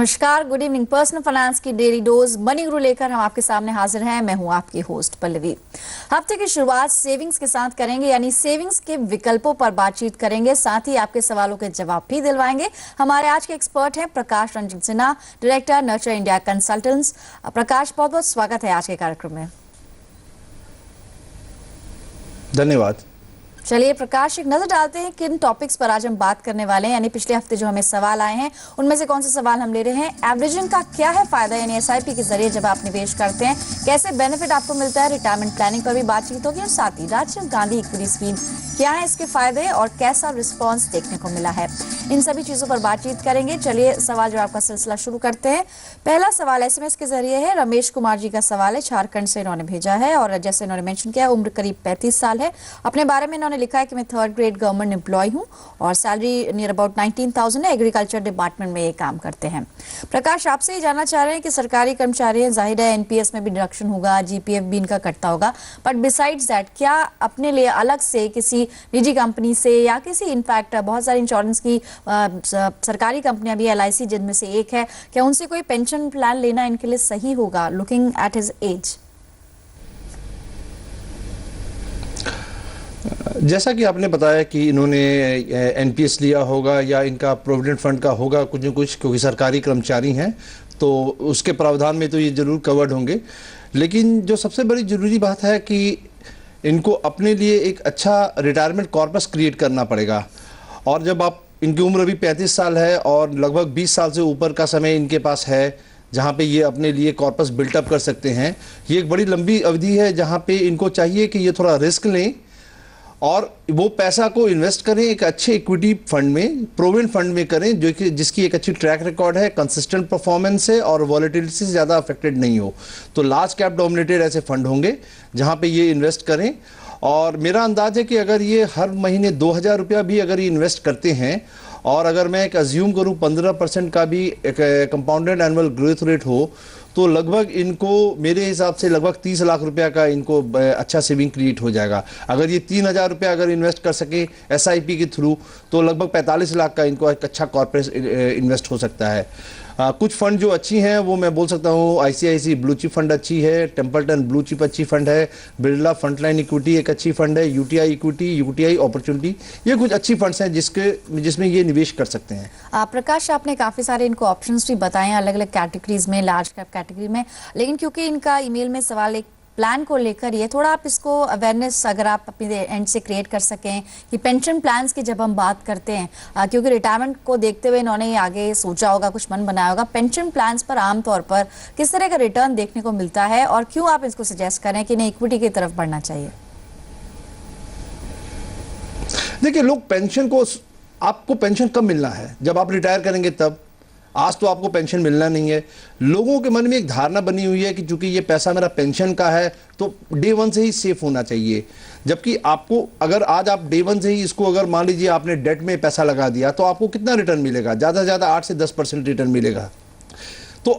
नमस्कार, good evening. Personal finance की daily dose money गुरु लेकर हम आपके सामने हाजिर हैं। मैं हूं आपकी होस्ट पल्लवी। हफ्ते की शुरुआत सेविंग्स के साथ करेंगे, यानी सेविंग्स के विकल्पों पर बातचीत करेंगे, साथ ही आपके सवालों के जवाब भी दिलवाएंगे। हमारे आज के एक्सपर्ट हैं Prakash Ranjan Sinha, director nurture India consultants. Prakash, बहुत बहुत स्वागत है आज के कार्यक्रम में। धन्यवाद। चलिए प्रकाश, एक नजर डालते हैं किन टॉपिक्स पर आज हम बात करने वाले हैं। यानी पिछले हफ्ते जो हमें सवाल आए हैं उनमें से कौन से सवाल हम ले रहे हैं। एवरेजिंग का क्या है फायदा, यानी एसआईपी के जरिए जब आप निवेश करते हैं कैसे बेनिफिट आपको मिलता है। रिटायरमेंट प्लानिंग पर भी बातचीत होगी और साथ ही राजीव गांधी इक्विटी स्कीम क्या है, इसके फायदे और कैसा रिस्पॉन्स देखने को मिला है, इन सभी चीजों पर बातचीत करेंगे। चलिए सवाल जवाब का सिलसिला शुरू करते हैं। पहला सवाल एसएमएस के जरिए है। रमेश कुमार जी का सवाल है, झारखंड से इन्होंने भेजा है और जैसे इन्होंने मेंशन किया उम्र करीब 35 साल है। अपने बारे में इन्होंने लिखा है कि मैं 3rd ग्रेड गवर्नमेंट एम्प्लॉय हूं और सैलरी नियर अबाउट 19,000 है। एग्रीकल्चर डिपार्टमेंट में ये काम करते हैं। प्रकाश, आपसे ही जानना चाह रहे हैं कि सरकारी कर्मचारी हैं, जाहिर है एनपीएस में भी डिडक्शन होगा, जीपीएफ भी इनका कटता होगा, बट बिसाइड्स दैट क्या अपने लिए अलग से किसी निजी कंपनी से या किसी, इनफैक्ट बहुत सारी इंश्योरेंस की सरकारी कंपनियां भी, एलआईसी जिनमें से एक है, क्या उनसे कोई पेंशन प्लान लेना इनके लिए सही होगा लुकिंग एट हिज एज? जैसा कि आपने बताया कि इन्होंने एनपीएस लिया होगा या इनका प्रोविडेंट फंड का होगा कुछ न कुछ, क्योंकि सरकारी कर्मचारी हैं तो उसके प्रावधान में तो ये जरूर कवर्ड होंगे। लेकिन जो सबसे बड़ी ज़रूरी बात है कि इनको अपने लिए एक अच्छा रिटायरमेंट कॉर्पस क्रिएट करना पड़ेगा। और जब आप, इनकी उम्र अभी 35 साल है और लगभग 20 साल से ऊपर का समय इनके पास है जहाँ पे ये अपने लिए कॉर्पस बिल्टअप कर सकते हैं। ये एक बड़ी लंबी अवधि है जहाँ पे इनको चाहिए कि ये थोड़ा रिस्क लें और वो पैसा को इन्वेस्ट करें एक अच्छे इक्विटी फंड में, प्रोविडेंट फंड में करें, जो कि जिसकी एक अच्छी ट्रैक रिकॉर्ड है, कंसिस्टेंट परफॉर्मेंस है और वॉलेटिलिटी से ज़्यादा अफेक्टेड नहीं हो। तो लार्ज कैप डोमिनेटेड ऐसे फंड होंगे जहाँ पे ये इन्वेस्ट करें। और मेरा अंदाज है कि अगर ये हर महीने 2,000 रुपया भी अगर ये इन्वेस्ट करते हैं और अगर मैं एक अज्यूम करूँ 15% का भी एक कंपाउंडेड एनुअल ग्रोथ रेट हो, तो लगभग इनको मेरे हिसाब से लगभग 30 लाख रुपया का इनको अच्छा सेविंग क्रिएट हो जाएगा। अगर ये 3,000 रुपया अगर इन्वेस्ट कर सके एसआईपी के थ्रू तो लगभग 45 लाख का इनको एक अच्छा कॉर्पोरेट इन्वेस्ट हो सकता है। कुछ फंड जो अच्छी हैं वो मैं बोल सकता हूँ, आईसीआईसी ब्लू चिप फंड अच्छी है, टेम्पल्टन ब्लू चिप अच्छी फंड है, बिरला फ्रंटलाइन इक्विटी एक अच्छी फंड है, यूटीआई इक्विटी, यूटीआई अपॉर्चुनिटी, ये कुछ अच्छी फंड्स हैं जिसमें ये निवेश कर सकते हैं। प्रकाश, आपने काफी सारे इनको ऑप्शंस भी बताए हैं अलग अलग कैटेगरीज में, लार्ज कैप कैटेगरी में, लेकिन क्योंकि इनका ईमेल में सवाल एक प्लान को लेकर, ये थोड़ा आप इसको अवेयरनेस अगर आप अपने एंड से क्रिएट कर सकें कि पेंशन प्लान्स की जब हम बात करते हैं, क्योंकि रिटायरमेंट को देखते हुए इन्होंने आगे सोचा होगा, कुछ मन बनाया होगा, पेंशन प्लान्स पर आमतौर पर किस तरह का रिटर्न देखने को मिलता है और क्यों आप इसको सजेस्ट करें कि नहीं इक्विटी की तरफ बढ़ना चाहिए? देखिए, लोग पेंशन को, आपको पेंशन कब मिलना है? जब आप रिटायर करेंगे तब। आज तो आपको पेंशन मिलना नहीं है। लोगों के मन में एक धारणा बनी हुई है कि चूंकि ये पैसा मेरा पेंशन का है तो डे 1 से ही सेफ होना चाहिए। जबकि आपको, अगर आज आप डे 1 से ही इसको, अगर मान लीजिए आपने डेट में पैसा लगा दिया तो आपको कितना रिटर्न मिलेगा? ज़्यादा से ज़्यादा 8 से 10% रिटर्न मिलेगा। तो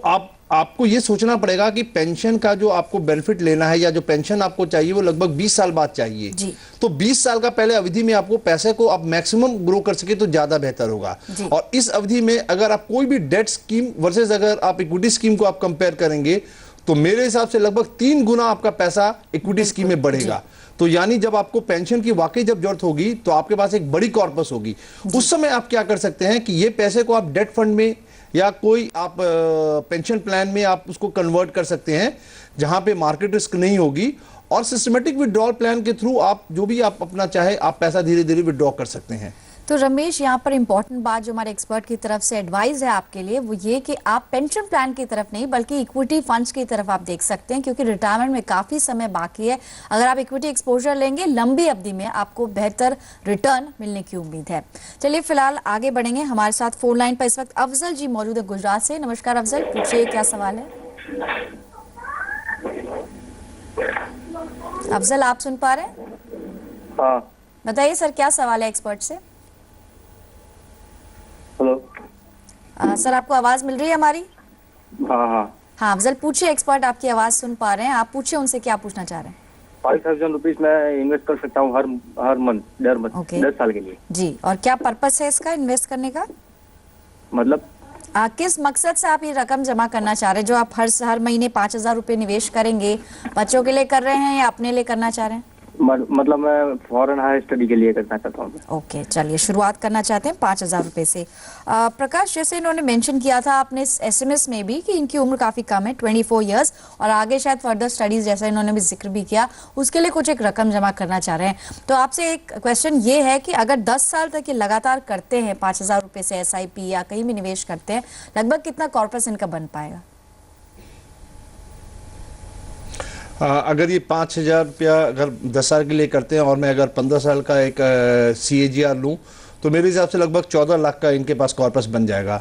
आपको ये सोचना पड़ेगा कि पेंशन का जो आपको बेनिफिट लेना है या जो पेंशन आपको चाहिए वो लगभग 20 साल बाद चाहिए। तो 20 साल का पहले अवधि में आपको पैसे को आप मैक्सिमम ग्रो कर सके तो ज्यादा बेहतर होगा। और इस अवधि में अगर आप कोई भी डेट स्कीम वर्सेस अगर आप इक्विटी स्कीम को आप कंपेयर करेंगे तो मेरे हिसाब से लगभग 3 गुना आपका पैसा इक्विटी स्कीम में बढ़ेगा। तो यानी जब आपको पेंशन की वाकई जब जरूरत होगी तो आपके पास एक बड़ी कॉर्पस होगी। उस समय आप क्या कर सकते हैं कि ये पैसे को आप डेट फंड में या कोई आप पेंशन प्लान में आप उसको कन्वर्ट कर सकते हैं जहां पे मार्केट रिस्क नहीं होगी, और सिस्टमेटिक विड्रॉल प्लान के थ्रू आप जो भी आप अपना चाहे आप पैसा धीरे धीरे विड्रॉ कर सकते हैं। तो रमेश, यहाँ पर इंपॉर्टेंट बात जो हमारे एक्सपर्ट की तरफ से एडवाइस है आपके लिए वो ये कि आप पेंशन प्लान की तरफ नहीं बल्कि इक्विटी फंड्स की तरफ आप देख सकते हैं, क्योंकि रिटायरमेंट में काफी समय बाकी है। अगर आप इक्विटी एक्सपोजर लेंगे लंबी अवधि में आपको बेहतर रिटर्न मिलने की उम्मीद है। चलिए फिलहाल आगे बढ़ेंगे। हमारे साथ फोन लाइन पर इस वक्त अफजल जी मौजूद है गुजरात से। नमस्कार अफजल, पूछिए क्या सवाल है। अफजल, आप सुन पा रहे हैं? हाँ, बताइए सर, क्या सवाल है एक्सपर्ट से? हेलो सर, आपको आवाज मिल रही है हमारी? हाँ, अफजल पूछिए, एक्सपर्ट आपकी आवाज सुन पा रहे हैं, आप पूछिए उनसे क्या पूछना चाह रहे हैं। 5,000 रुपीज मैं इन्वेस्ट कर सकता हूँ हर मंथ, दर मंथ, 10 साल के लिए। जी, और क्या पर्पस है इसका इन्वेस्ट करने का? मतलब किस मकसद से आप ये रकम जमा करना चाह रहे हैं, जो आप हर महीने 5,000 रुपए निवेश करेंगे, बच्चों के लिए कर रहे हैं या अपने लिए करना चाह रहे हैं? मतलब मैं फॉरेन हायर स्टडी के लिए करना चाहता हूँ। ओके, चलिए शुरुआत करना चाहते हैं 5,000 रुपए से। प्रकाश, जैसे इन्होंने मेंशन किया था आपने एसएमएस में भी कि इनकी उम्र काफ़ी कम है, 24 इयर्स, और आगे शायद फर्दर स्टडीज़ जैसा इन्होंने भी जिक्र भी किया, उसके लिए कुछ एक रकम जमा करना चाह रहे हैं। तो आपसे एक क्वेश्चन ये है कि अगर 10 साल तक ये लगातार करते हैं 5,000 रुपये से SIP या कहीं भी निवेश करते हैं, लगभग कितना कॉर्पस इनका बन पाएगा? अगर ये 5,000 रुपया अगर 10 साल के लिए करते हैं और मैं अगर 15 साल का एक CAGR लूँ तो मेरे हिसाब से लगभग 14 लाख का इनके पास कॉर्पस बन जाएगा।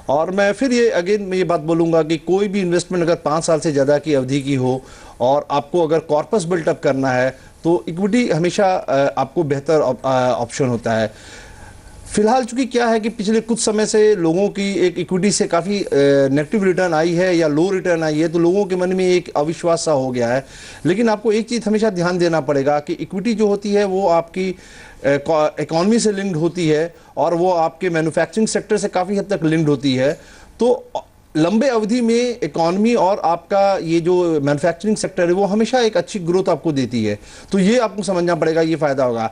और मैं फिर ये अगेन मैं ये बात बोलूँगा कि कोई भी इन्वेस्टमेंट अगर 5 साल से ज़्यादा की अवधि की हो और आपको अगर कॉर्पस बिल्टअप करना है तो इक्विटी हमेशा आपको बेहतर ऑप्शन होता है। फिलहाल चूंकि क्या है कि पिछले कुछ समय से लोगों की एक इक्विटी से काफ़ी नेगेटिव रिटर्न आई है या लो रिटर्न आई है, तो लोगों के मन में एक अविश्वास सा हो गया है। लेकिन आपको एक चीज़ हमेशा ध्यान देना पड़ेगा कि इक्विटी जो होती है वो आपकी इकोनॉमी से लिंक्ड होती है और वो आपके मैन्युफैक्चरिंग सेक्टर से काफ़ी हद तक लिंक्ड होती है। तो लंबे अवधि में इकोनॉमी और आपका ये जो मैन्युफैक्चरिंग सेक्टर है वो हमेशा एक अच्छी ग्रोथ आपको देती है। तो ये आपको समझना पड़ेगा, ये फायदा होगा।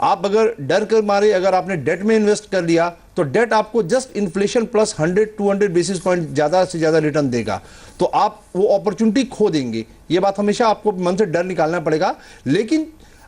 आप अगर डर कर मारे अगर आपने डेट में इन्वेस्ट कर लिया तो डेट आपको just inflation plus 100-200 basis point ज़्यादा से ज़्यादा रिटर्न देगा, तो आप वो अपॉर्चुनिटी खो देंगे। ये बात हमेशा आपको मन से डर निकालना पड़ेगा, लेकिन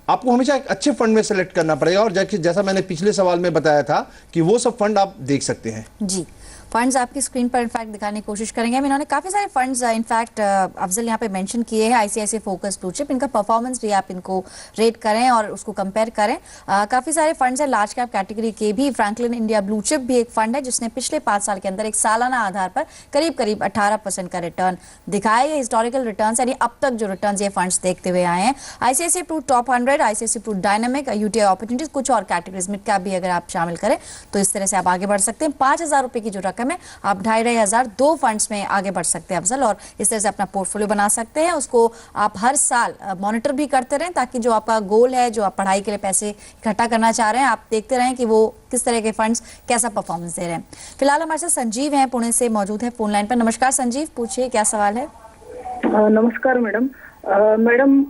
आपको हमेशा एक अच्छे फंड में सेलेक्ट करना पड़ेगा। और जैसा मैंने पिछले सवाल में बताया था कि वो सब फंड आप देख सकते हैं। जी, फंड्स आपकी स्क्रीन पर इनफैक्ट दिखाने की कोशिश करेंगे। इन्होंने काफ़ी सारे फंड्स इनफैक्ट अफजल यहाँ पे मेंशन किए हैं। ICICI फोकस ब्लू चिप, इनका परफॉर्मेंस भी आप इनको रेट करें और उसको कंपेयर करें। काफ़ी सारे फंड्स हैं लार्ज कैप कैटेगरी के भी। फ्रैंकलिन इंडिया ब्लू चिप भी एक फंड है जिसने पिछले 5 साल के अंदर एक सालाना आधार पर करीब करीब 18% का रिटर्न दिखाया। ये हिस्टोरिकल रिटर्न यानी अब तक जो रिटर्न ये फंड्स देखते हुए आए हैं। ICICI Pru top 100, ICICI Pru dynamic, UTI opportunities, कुछ और कैटेगरीज मिड कैप भी अगर आप शामिल करें तो इस तरह से आप आगे बढ़ सकते हैं। 5,000 रुपये की जो रकम है आप 2,500 दो फंड्स में आगे बढ़ सकते हैं अफजल, और इस तरह से अपना पोर्टफोलियो बना सकते हैं। उसको आप हर साल मॉनिटर भी करते रहें ताकि जो आपका गोल है, जो आप पढ़ाई के लिए पैसे इकट्ठा करना चाह रहे हैं, आप देखते रहें कि वो किस तरह के फंड्स कैसा परफॉर्मेंस दे रहे हैं। फिलहाल हमारे साथ संजीव हैं, पुणे से मौजूद है फोन लाइन पर। नमस्कार संजीव, पूछिए क्या सवाल है। नमस्कार मैडम। मैडम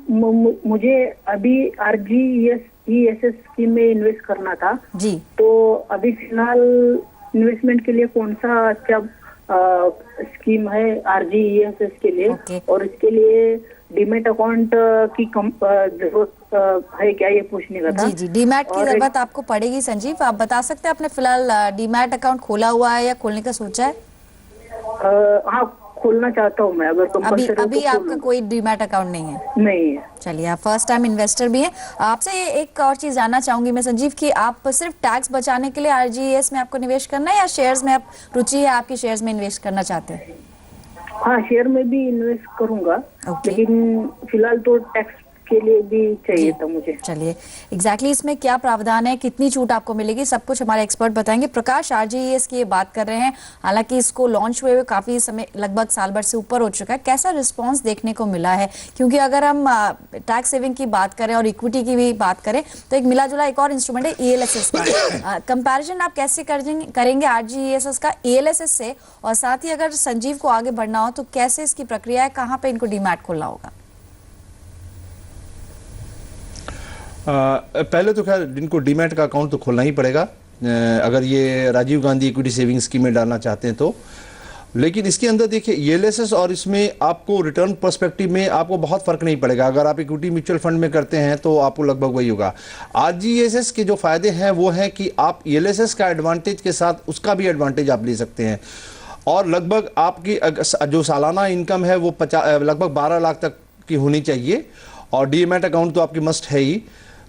मुझे अभी RGESS स्कीम में इन्वेस्ट करना था जी, तो अभी फिलहाल इन्वेस्टमेंट के लिए कौन सा अच्छा स्कीम है RGESS के लिए? Okay. और इसके लिए डीमेट अकाउंट की जरूरत है क्या, ये पूछने का था। जी, डीमैट की जरूरत आपको पड़ेगी संजीव। आप बता सकते हैं आपने फिलहाल डीमैट अकाउंट खोला हुआ है या खोलने का सोचा है? हाँ, खोलना चाहता हूँ मैं। अगर अभी आपका कोई डीमैट अकाउंट नहीं है? नहीं है। चलिए, आप फर्स्ट टाइम इन्वेस्टर भी हैं। आपसे एक और चीज जानना चाहूंगी मैं संजीव कि आप सिर्फ टैक्स बचाने के लिए RGES में आपको निवेश करना है या शेयर्स में आप रुचि है आपकी, शेयर्स में इन्वेस्ट करना चाहते हैं? हाँ, शेयर में भी इन्वेस्ट करूंगा। Okay. लेकिन फिलहाल तो टैक्स के लिए भी चाहिए था मुझे। चलिए, एग्जैक्टली इसमें क्या प्रावधान है, कितनी छूट आपको मिलेगी, सब कुछ हमारे एक्सपर्ट बताएंगे। प्रकाश, RGES की ये बात कर रहे हैं, हालांकि इसको लॉन्च हुए काफी समय, लगभग साल भर से ऊपर हो चुका है। कैसा रिस्पांस देखने को मिला है? क्योंकि अगर हम टैक्स सेविंग की बात करें और इक्विटी की भी बात करें तो एक मिला जुला एक और इंस्ट्रूमेंट है ELSS का। कंपैरिजन आप कैसे करेंगे RGES का ELSS से? और साथ ही अगर संजीव को आगे बढ़ना हो तो कैसे इसकी प्रक्रिया है, कहाँ पे इनको डीमैट खोलना होगा? पहले तो खैर इनको डीमैट का अकाउंट तो खोलना ही पड़ेगा अगर ये Rajiv Gandhi equity saving scheme में डालना चाहते हैं तो। लेकिन इसके अंदर देखिए ELSS और इसमें आपको रिटर्न पर्सपेक्टिव में आपको बहुत फर्क नहीं पड़ेगा। अगर आप इक्विटी म्यूचुअल फंड में करते हैं तो आपको लगभग वही होगा। RGES के जो फायदे हैं वो है कि आप ELSS का एडवांटेज के साथ उसका भी एडवांटेज आप ले सकते हैं। और लगभग आपकी जो सालाना इनकम है वो लगभग 12 लाख तक की होनी चाहिए। और डीमैट अकाउंट तो आपकी मस्ट है ही।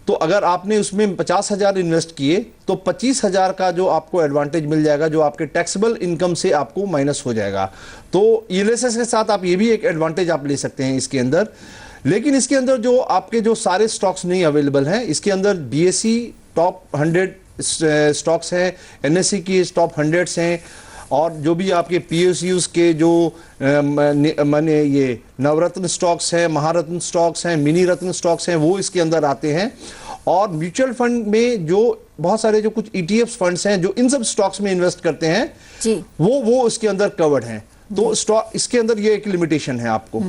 तो अगर आपने उसमें 50,000 इन्वेस्ट किए तो 25,000 का जो आपको एडवांटेज मिल जाएगा, जो आपके टैक्सेबल इनकम से आपको माइनस हो जाएगा। तो ELSS के साथ आप ये भी एक एडवांटेज आप ले सकते हैं इसके अंदर। लेकिन इसके अंदर जो आपके जो सारे स्टॉक्स नहीं अवेलेबल हैं, इसके अंदर BSE टॉप 100 स्टॉक्स हैं, NSE की टॉप 100 हैं, और जो भी आपके PSUs के जो माने ये नवरत्न स्टॉक्स हैं, महारत्न स्टॉक्स हैं, मिनी रत्न स्टॉक्स हैं, वो इसके अंदर आते हैं। और म्यूचुअल फंड में जो बहुत सारे जो कुछ ईटीएफ फंड्स हैं जो इन सब स्टॉक्स में इन्वेस्ट करते हैं जी वो इसके अंदर कवर्ड हैं। तो स्टॉक इसके अंदर ये एक लिमिटेशन है आपको।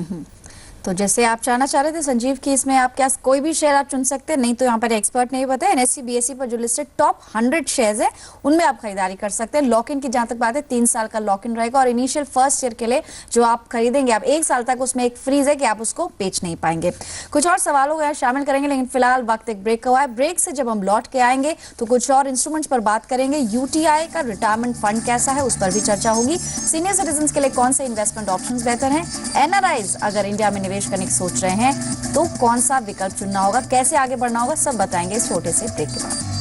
तो जैसे आप जानना चाह रहे थे संजीव कि इसमें आप क्या कोई भी शेयर आप चुन सकते हैं, नहीं तो यहाँ पर एक्सपर्ट ने बताया एनएससी बीएसई पर जो लिस्टेड टॉप 100 शेयर्स है उनमें आप खरीदारी कर सकते हैं। लॉक इन की जहां तक बात है 3 साल का लॉक इन रहेगा और इनिशियल फर्स्ट ईयर के लिए जो आप खरीदेंगे आप 1 साल तक उसमें एक फ्रीज है कि आप उसको बेच नहीं पाएंगे। कुछ और सवालों को शामिल करेंगे लेकिन फिलहाल वक्त एक ब्रेक का हुआ है। ब्रेक से जब हम लौट के आएंगे तो कुछ और इंस्ट्रूमेंट्स पर बात करेंगे। यूटीआई का रिटायरमेंट फंड कैसा है उस पर भी चर्चा होगी। सीनियर सिटीजन के लिए कौन से इन्वेस्टमेंट ऑप्शन बेहतर है, एनआरआईज अगर इंडिया में निवेश करने की सोच रहे हैं तो कौन सा विकल्प चुनना होगा, कैसे आगे बढ़ना होगा, सब बताएंगे इस छोटे से ब्रेक के बाद।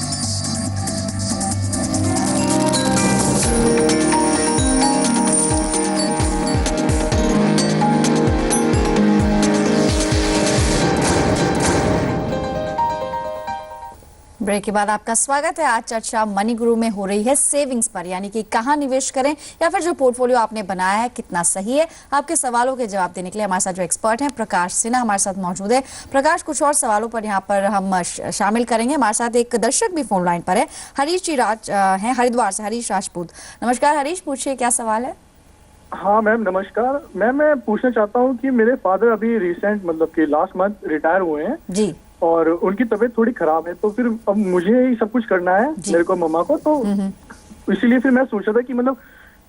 ब्रेक के बाद आपका स्वागत है। आज चर्चा मनी गुरु में हो रही है सेविंग्स पर, यानी कि कहां निवेश करें या फिर जो पोर्टफोलियो आपने बनाया है कितना सही है। आपके सवालों के जवाब देने के लिए हमारे साथ जो एक्सपर्ट हैं प्रकाश सिन्हा हमारे साथ मौजूद है। प्रकाश, कुछ और सवालों पर यहाँ पर हम शामिल करेंगे। हमारे साथ एक दर्शक भी फोन लाइन पर है, हरीश जी राज हैं हरिद्वार से, हरीश राजपूत। नमस्कार हरीश, पूछिए क्या सवाल है। हाँ मैम नमस्कार मैम, मैं पूछना चाहता हूँ कि मेरे फादर अभी रिसेंट मतलब कि लास्ट मंथ रिटायर हुए हैं जी और उनकी तबीयत थोड़ी खराब है, तो फिर अब मुझे ही सब कुछ करना है मेरे को मम्मा को, तो इसीलिए फिर मैं सोचा था कि मतलब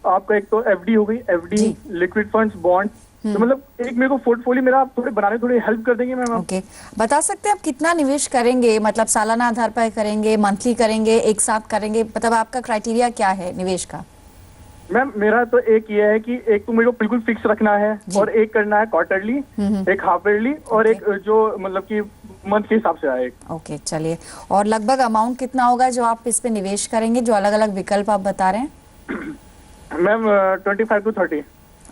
आपका एक तो एफडी हो गई, एफडी लिक्विड फंड्स बॉन्ड, तो मतलब एक मेरे को पोर्टफोलियो मेरा आप थोड़े बनाने थोड़ी हेल्प कर देंगे मैम आप? ओके, बता सकते हैं आप कितना निवेश करेंगे, मतलब सालाना आधार पर करेंगे, मंथली करेंगे, एक साथ करेंगे, मतलब आपका क्राइटेरिया क्या है निवेश का? मैम मेरा तो एक ये है कि एक तो मेरे को बिल्कुल फिक्स रखना है और एक करना है क्वार्टरली, एक हाफ ईयरली और एक जो मतलब कि मंथ के हिसाब से आए। ओके चलिए, और लगभग अमाउंट कितना होगा जो आप इस पे निवेश करेंगे, जो अलग अलग विकल्प आप बता रहे हैं? Ma'am 25 to 30।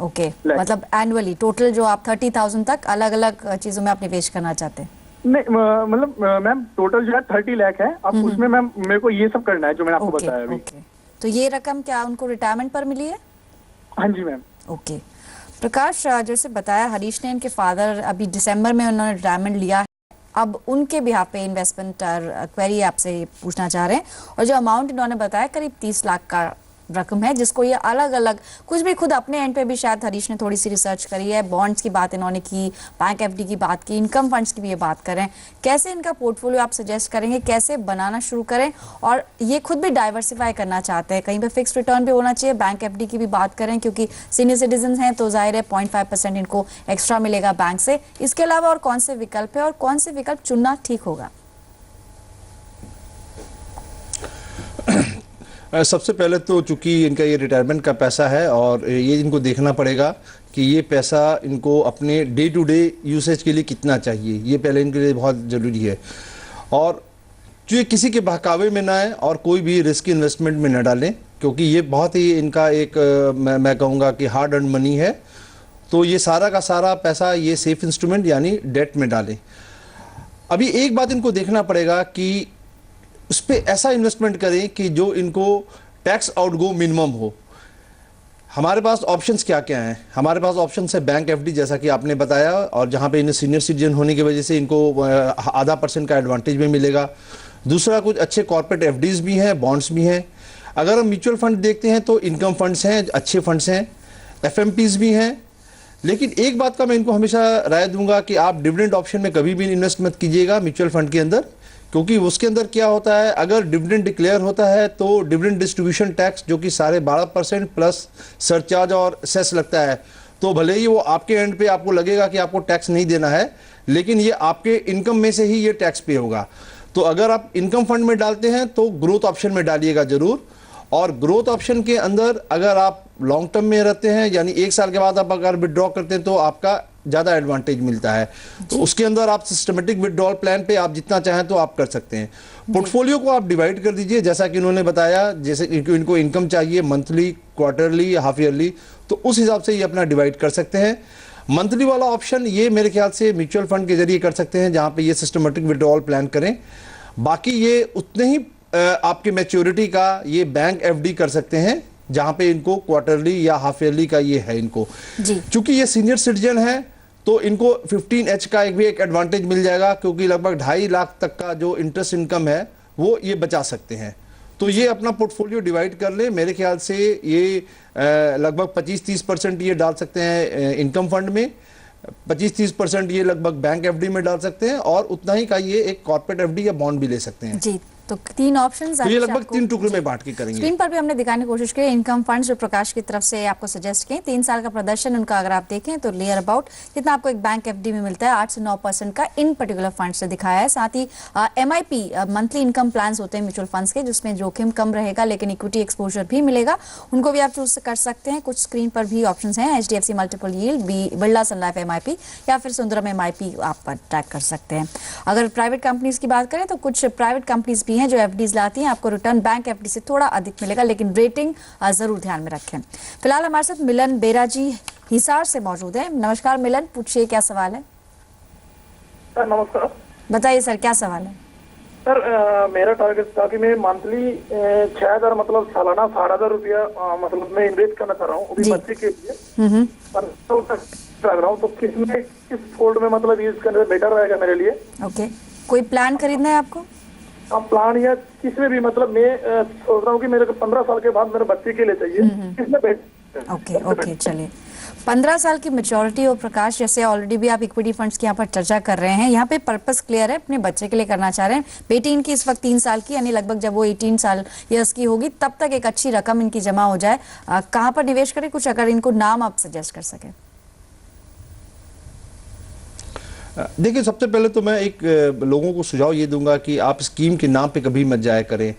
ओके, मतलब एनुअली टोटल जो आप 30,000 तक अलग अलग चीजों में आप निवेश करना चाहते हैं? नहीं मतलब मैम टोटल जो है 30 लाख है, अब उसमें मैम मेरे को ये सब करना है जो मैंने आपको बताया अभी। तो ये रकम क्या उनको रिटायरमेंट पर मिली है? हाँ जी मैम। ओके प्रकाश, जैसे बताया हरीश ने, इनके फादर अभी दिसंबर में उन्होंने रिटायरमेंट लिया है। अब उनके बिहाफ पे इन्वेस्टमेंट क्वेरी आपसे पूछना चाह रहे हैं, और जो अमाउंट इन्होंने बताया करीब 30 लाख का रकम है, जिसको ये अलग अलग कुछ भी खुद अपने एंड पे भी शायद हरीश ने थोड़ी सी रिसर्च करी है, बॉन्ड्स की बात इन्होंने की, बैंक एफडी की बात की, इनकम फंड्स की भी ये बात करें। कैसे इनका पोर्टफोलियो आप सजेस्ट करेंगे, कैसे बनाना शुरू करें? और ये खुद भी डाइवर्सिफाई करना चाहते हैं, कहीं पे फिक्स रिटर्न भी होना चाहिए, बैंक एफडी की भी बात करें क्योंकि सीनियर सिटीजन हैं तो जाहिर है 0.5% इनको एक्स्ट्रा मिलेगा बैंक से। इसके अलावा और कौन से विकल्प है और कौन से विकल्प चुनना ठीक होगा? सबसे पहले तो चूंकि इनका ये रिटायरमेंट का पैसा है और ये इनको देखना पड़ेगा कि ये पैसा इनको अपने डे टू डे यूसेज के लिए कितना चाहिए, ये पहले इनके लिए बहुत ज़रूरी है। और जो ये किसी के बहकावे में ना आए और कोई भी रिस्क इन्वेस्टमेंट में न डालें, क्योंकि ये बहुत ही इनका एक मैं कहूँगा कि हार्ड अर्न मनी है, तो ये सारा का सारा पैसा ये सेफ इंस्ट्रूमेंट यानी डेट में डालें। अभी एक बात इनको देखना पड़ेगा कि उस पर ऐसा इन्वेस्टमेंट करें कि जो इनको टैक्स आउटगो मिनिमम हो। हमारे पास ऑप्शंस क्या क्या हैं? हमारे पास ऑप्शंस है बैंक एफडी, जैसा कि आपने बताया, और जहां पे इन्हें सीनियर सिटीजन होने की वजह से इनको आधा % का एडवांटेज में मिलेगा। दूसरा, कुछ अच्छे कॉर्पोरेट एफडीज भी हैं, बॉन्ड्स भी हैं। अगर हम म्यूचुअल फंड देखते हैं तो इनकम फंड्स हैं, अच्छे फंड्स हैं, एफएमपीज भी हैं। लेकिन एक बात का मैं इनको हमेशा राय दूंगा कि आप डिविडेंड ऑप्शन में कभी भी इन्वेस्ट मत कीजिएगा म्यूचुअल फंड के अंदर, क्योंकि उसके अंदर क्या होता है, अगर डिविडेंड डिक्लेयर होता है तो डिविडेंड डिस्ट्रीब्यूशन टैक्स जो कि 12.5% प्लस सरचार्ज और सेस लगता है, तो भले ही वो आपके एंड पे आपको लगेगा कि आपको टैक्स नहीं देना है, लेकिन ये आपके इनकम में से ही ये टैक्स पे होगा। तो अगर आप इनकम फंड में डालते हैं तो ग्रोथ ऑप्शन में डालिएगा जरूर। और ग्रोथ ऑप्शन के अंदर अगर आप लॉन्ग टर्म में रहते हैं, यानी 1 साल के बाद आप अगर विड्रॉ करते हैं तो आपका ज़्यादा एडवांटेज मिलता है। तो उसके अंदर आप सिस्टमेटिक विड्रॉल प्लान पे आप जितना चाहें तो आप कर सकते हैं। पोर्टफोलियो को आप डिवाइड कर दीजिए, जैसा कि इन्होंने बताया, जैसे इनको इनकम चाहिए मंथली, क्वार्टरली, हाफ ईयरली, तो उस हिसाब से ये अपना डिवाइड कर सकते हैं। मंथली वाला ऑप्शन ये मेरे ख्याल से म्यूचुअल फंड के जरिए कर सकते हैं, जहाँ पे ये सिस्टमेटिक विड्रॉल प्लान करें। बाकी ये उतने ही आपके मैच्योरिटी का ये बैंक एफडी कर सकते हैं, जहाँ पे इनको क्वार्टरली या हाफ ईयरली का ये है इनको। चूंकि ये सीनियर सिटीजन है तो इनको 15H का एक भी एक एडवांटेज मिल जाएगा, क्योंकि लगभग 2.5 लाख तक का जो इंटरेस्ट इनकम है वो ये बचा सकते हैं। तो ये अपना पोर्टफोलियो डिवाइड कर ले, मेरे ख्याल से ये लगभग 25-30% ये डाल सकते हैं इनकम फंड में, 25-30% ये लगभग बैंक एफडी में डाल सकते हैं, और उतना ही का ये एक कॉर्पोरेट एफडी या बॉन्ड भी ले सकते हैं। जी, तो 3 ऑप्शंस तो ये लगभग 3 टुकड़े में बांट के करेंगे। स्क्रीन पर भी हमने दिखाने की कोशिश की इनकम फंड्स जो प्रकाश की तरफ से आपको सजेस्ट किए। 3 साल का प्रदर्शन उनका अगर आप देखें तो नियर अबाउट कितना आपको एक बैंक एफडी में मिलता है, 8 से 9% का इन पर्टिकुलर फंड से दिखाया है। साथ ही MIP मंथली इनकम प्लान्स होते हैं म्यूचुअल फंड्स के, जिसमें जोखिम कम रहेगा लेकिन इक्विटी एक्सपोजर भी मिलेगा, उनको भी आप चूज कर सकते हैं। कुछ स्क्रीन पर भी ऑप्शन है, HDFC मल्टीपल यील्ड, बिरला सन लाइफ MIP या फिर सुंदरम MIP आप ट्रैक कर सकते हैं। अगर प्राइवेट कंपनीज की बात करें तो कुछ प्राइवेट कंपनीज भी हैं जो एफडीज लाती हैं, आपको रिटर्न बैंक एफडी से थोड़ा अधिक मिलेगा, लेकिन रेटिंग जरूर ध्यान में रखें। फिलहाल हमारे साथ मिलन बेरा जी हिसार से मौजूद है। नमस्कार मिलन, पूछिए क्या सवाल है। सर नमस्कार। बताइए सर, क्या सवाल है। सर मेरा टारगेट था कि मैं मंथली 6,000 मतलब सालाना 7,500 रुपया मतलब मैं इन्वेस्ट करना चाह रहा हूँ अभी बच्चे के लिए, पर रहा हूँ तो किस फोल्ड में मतलब यूज करने बेटर रहेगा मेरे लिए। ओके, कोई प्लान खरीदना है आपको? प्लान या किसमें भी मतलब मैं सोच रहा हूँ कि मेरे को 15 साल के बाद मेरे बच्चे के लिए चाहिए, किसमें बेटर? ओके चलिए, 15 साल की मैच्योरिटी और प्रकाश, जैसे ऑलरेडी भी आप इक्विटी फंड्स की यहाँ पर चर्चा कर रहे हैं, यहाँ पे पर्पस क्लियर है, अपने बच्चे के लिए करना चाह रहे हैं। बेटी इनकी इस वक्त 3 साल की, यानी लगभग जब वो 18 साल ईयर्स की होगी तब तक एक अच्छी रकम इनकी जमा हो जाए। कहाँ पर निवेश करें, कुछ अगर इनको नाम आप सजेस्ट कर सकें। देखिए, सबसे पहले तो मैं एक लोगों को सुझाव ये दूंगा कि आप स्कीम के नाम पे कभी मत जाया करें,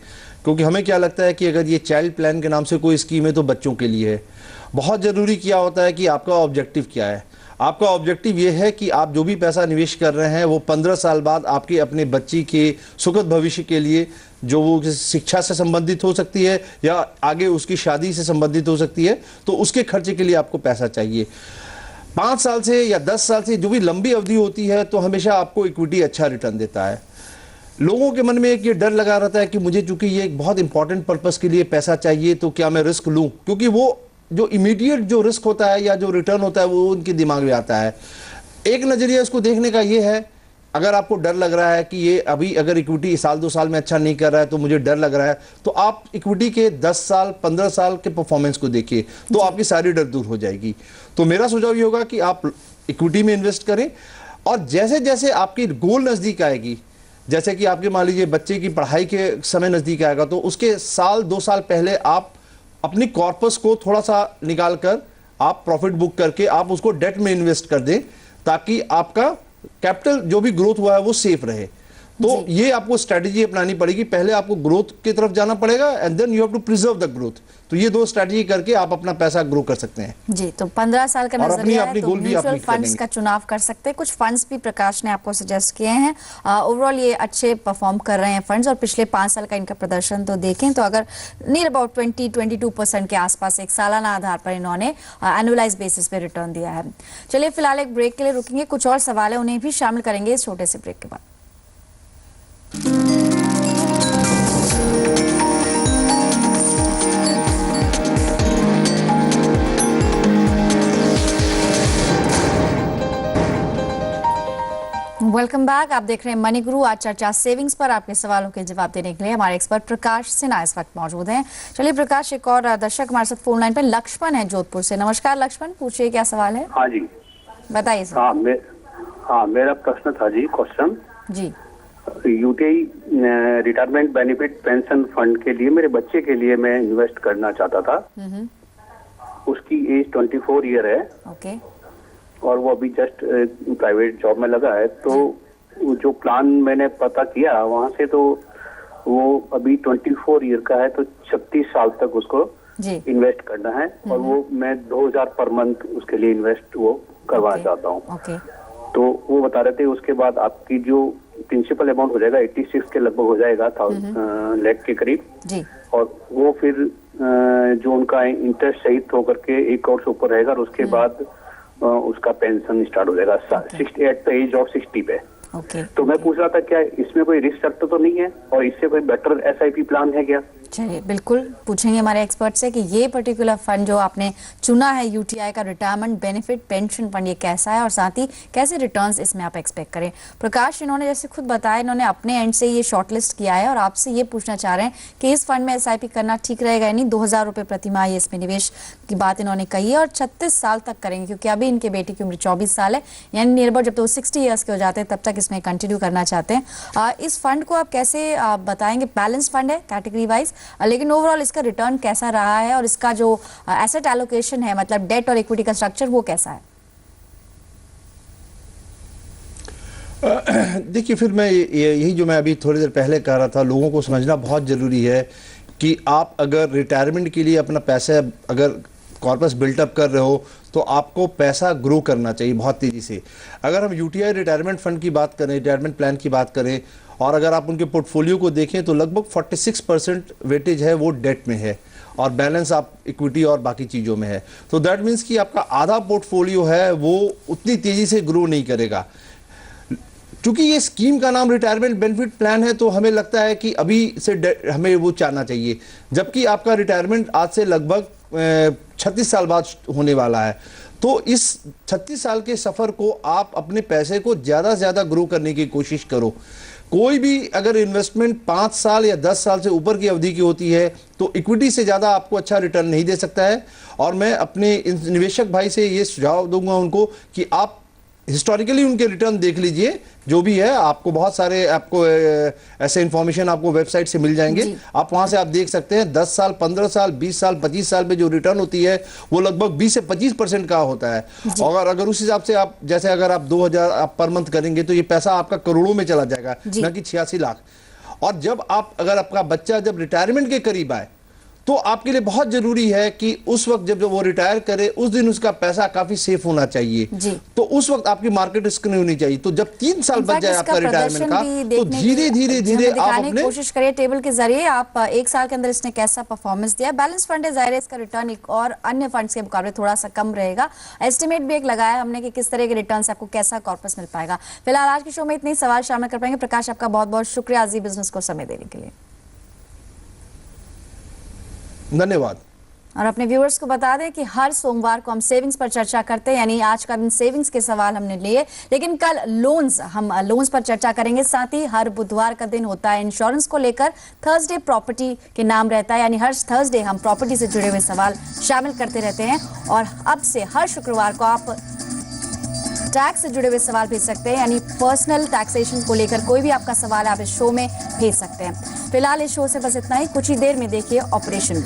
क्योंकि हमें क्या लगता है कि अगर ये चाइल्ड प्लान के नाम से कोई स्कीम है तो बच्चों के लिए है। बहुत ज़रूरी क्या होता है कि आपका ऑब्जेक्टिव क्या है। आपका ऑब्जेक्टिव ये है कि आप जो भी पैसा निवेश कर रहे हैं वो 15 साल बाद आपके अपने बच्ची के सुखद भविष्य के लिए, जो वो शिक्षा से संबंधित हो सकती है या आगे उसकी शादी से संबंधित हो सकती है, तो उसके खर्चे के लिए आपको पैसा चाहिए। 5 साल से या 10 साल से जो भी लंबी अवधि होती है तो हमेशा आपको इक्विटी अच्छा रिटर्न देता है। लोगों के मन में एक ये डर लगा रहता है कि मुझे चूंकि ये एक बहुत इंपॉर्टेंट पर्पस के लिए पैसा चाहिए तो क्या मैं रिस्क लूं, क्योंकि वो जो इमीडिएट जो रिस्क होता है या जो रिटर्न होता है वो उनके दिमाग में आता है। एक नजरिया इसको देखने का ये है, अगर आपको डर लग रहा है कि ये अभी अगर इक्विटी 1-2 साल में अच्छा नहीं कर रहा है तो मुझे डर लग रहा है, तो आप इक्विटी के 10 साल 15 साल के परफॉर्मेंस को देखिए तो आपकी सारी डर दूर हो जाएगी। तो मेरा सुझाव ये होगा कि आप इक्विटी में इन्वेस्ट करें, और जैसे जैसे आपकी गोल नजदीक आएगी, जैसे कि आपके मान लीजिए बच्चे की पढ़ाई के समय नजदीक आएगा, तो उसके 1-2 साल पहले आप अपनी कॉर्पस को थोड़ा सा निकाल कर आप प्रॉफिट बुक करके आप उसको डेट में इन्वेस्ट कर दें, ताकि आपका कैपिटल जो भी ग्रोथ हुआ है वो सेफ रहे। तो ये आपको स्ट्रेटेजी अपनानी पड़ेगी। पहले आपको ग्रोथ की तरफ जाना पड़ेगा and then you have to preserve the growth. तो ये 2 स्ट्रेटेजी करके आप अपना पैसा ग्रो कर सकते हैं। जी, तो 15 साल का नजरिया है तो म्यूचुअल फंड्स करेंगे। का चुनाव कर सकते हैं। कुछ फंड्स भी प्रकाश ने आपको सजेस्ट किए हैं। ओवरऑल ये अच्छे परफॉर्म कर रहे हैं फंड्स, और पिछले 5 साल का इनका प्रदर्शन तो देखें तो अगर नियर अबाउट 20-22% के आसपास एक सालाना आधार पर इन्होंने एनुअलाइज बेसिस पे रिटर्न दिया है। चलिए फिलहाल एक ब्रेक के लिए रुकेंगे, कुछ और सवाल है उन्हें भी शामिल करेंगे इस छोटे से ब्रेक के बाद। वेलकम बैक, आप देख रहे हैं मनी गुरु। आज चर्चा सेविंग्स पर। आपके सवालों के जवाब देने के लिए हमारे एक्सपर्ट प्रकाश सिन्हा इस वक्त मौजूद हैं। चलिए प्रकाश, एक और दर्शक हमारे साथ फोन लाइन पर लक्ष्मण है जोधपुर से। नमस्कार लक्ष्मण, पूछिए क्या सवाल है। हाँ जी, बताइए सर। मेरा प्रश्न था जी, क्वेश्चन जी। UTI retirement benefit pension fund के लिए मेरे बच्चे के लिए मैं इन्वेस्ट करना चाहता था। उसकी एज 24 ईयर है। ओके। और वो अभी जस्ट प्राइवेट जॉब में लगा है। तो जो प्लान मैंने पता किया वहाँ से, तो वो अभी 24 ईयर का है, तो 36 साल तक उसको इन्वेस्ट करना है, और वो मैं 2000 पर मंथ उसके लिए इन्वेस्ट वो करवाना चाहता हूँ। तो वो बता रहे थे उसके बाद आपकी जो प्रिंसिपल अमाउंट हो जाएगा 86 के लगभग हो जाएगा, लाख के करीब जी। और वो फिर जो उनका इंटरेस्ट सहित होकर के 1 करोड़ से ऊपर रहेगा, और उसके बाद उसका पेंशन स्टार्ट हो जाएगा 60 एट द एज ऑफ 60 पे। ओके। तो मैं पूछ रहा था क्या इसमें कोई रिस्क फैक्टर तो नहीं है और इससे कोई बेटर एसआईपी प्लान है क्या? चलिए बिल्कुल पूछेंगे हमारे एक्सपर्ट से कि ये पर्टिकुलर फंड जो आपने चुना है यूटीआई का रिटायरमेंट बेनिफिट पेंशन फंड, ये कैसा है और साथ ही कैसे रिटर्न्स इसमें आप एक्सपेक्ट करें। प्रकाश, इन्होंने जैसे खुद बताया, इन्होंने अपने एंड से ये शॉर्टलिस्ट किया है और आपसे ये पूछना चाह रहे हैं कि इस फंड में एसआईपी करना ठीक रहेगा या नहीं। 2000 रुपये प्रति माह ये इसमें निवेश की बात इन्होंने कही है और 36 साल तक करेंगे, क्योंकि अभी इनके बेटी की उम्र 24 साल है, यानी नियर अबाउट जब तो 60 ईयर्स के हो जाते हैं तब तक इसमें कंटिन्यू करना चाहते हैं। इस फंड को आप कैसे बताएंगे? बैलेंस फंड है कैटेगरी वाइज, लेकिन ओवरऑल इसका रिटर्न कैसा रहा है और इसका जो एसेट एलोकेशन है, मतलब डेट और इक्विटी का स्ट्रक्चर, वो कैसा है? देखिए, फिर मैं यही जो मैं अभी थोड़ी देर पहले कह रहा था, लोगों को समझना बहुत ज़रूरी है कि आप अगर रिटायरमेंट के लिए अपना पैसा अगर कॉर्पस बिल्टअप कर रहे हो तो आपको पैसा ग्रो करना चाहिए बहुत तेज़ी से। अगर हम यूटीआई रिटायरमेंट फंड की बात करें, रिटायरमेंट प्लान की बात करें, और अगर आप उनके पोर्टफोलियो को देखें तो लगभग 46% वेटेज है वो डेट में है और बैलेंस आप इक्विटी और बाकी चीज़ों में है। तो दैट मीन्स कि आपका आधा पोर्टफोलियो है वो उतनी तेज़ी से ग्रो नहीं करेगा। क्योंकि ये स्कीम का नाम रिटायरमेंट बेनिफिट प्लान है तो हमें लगता है कि अभी से हमें वो चाहना चाहिए, जबकि आपका रिटायरमेंट आज से लगभग 36 साल बाद होने वाला है। तो इस 36 साल के सफ़र को आप अपने पैसे को ज़्यादा से ज़्यादा ग्रो करने की कोशिश करो। कोई भी अगर इन्वेस्टमेंट 5 साल या 10 साल से ऊपर की अवधि की होती है तो इक्विटी से ज़्यादा आपको अच्छा रिटर्न नहीं दे सकता है। और मैं अपने निवेशक भाई से ये सुझाव दूंगा उनको कि आप हिस्टोरिकली उनके रिटर्न देख लीजिए, जो भी है आपको बहुत सारे आपको ऐसे इंफॉर्मेशन आपको वेबसाइट से मिल जाएंगे, आप वहां से आप देख सकते हैं 10 साल 15 साल 20 साल 25 साल पे जो रिटर्न होती है वो लगभग 20 से 25% का होता है। और अगर उस हिसाब से आप जैसे अगर आप 2000 आप पर मंथ करेंगे तो ये पैसा आपका करोड़ों में चला जाएगा, न कि 86 लाख। और जब आप अगर आपका बच्चा जब रिटायरमेंट के करीब आए तो आपके लिए बहुत जरूरी है कि उस वक्त जब वो रिटायर करे उस दिन उसका पैसा काफी सेफ होना चाहिए। तो उस वक्त आपकी मार्केट रिस्क नहीं होनी चाहिए। तो जब 3 साल बच जाए आपका रिटायरमेंट का तो धीरे धीरे आप अपने कोशिश करिए टेबल के जरिए आप 1 साल के अंदर इसने कैसा परफॉर्मेंस दिया। बैलेंस फंड है, जाहिर है इसका रिटर्न एक और अन्य फंड्स के मुकाबले थोड़ा सा कम रहेगा। एस्टिमेट भी एक लगाया हमने कि किस तरह के रिटर्न से आपको कैसा कॉर्पस मिल पाएगा। फिलहाल आज के शो में इतने सवाल शामिल कर पाएंगे। प्रकाश, आपका बहुत बहुत शुक्रिया आज बिजनेस को समय देने के लिए। धन्यवाद। और अपने व्यूअर्स को बता दें कि हर सोमवार को हम सेविंग्स पर चर्चा करते हैं, यानी आज का दिन सेविंग्स के सवाल हमने लिए, लेकिन कल लोन्स, हम लोन्स पर चर्चा करेंगे। साथ ही हर बुधवार का दिन होता है इंश्योरेंस को लेकर, थर्सडे प्रॉपर्टी के नाम रहता है, यानी हर थर्सडे हम प्रॉपर्टी से जुड़े हुए सवाल शामिल करते रहते हैं। और अब से हर शुक्रवार को आप टैक्स से जुड़े हुए सवाल भेज सकते हैं, यानी पर्सनल टैक्सेशन को लेकर कोई भी आपका सवाल आप इस शो में भेज सकते हैं। फिलहाल इस शो से बस इतना ही। कुछ ही देर में देखिए ऑपरेशन।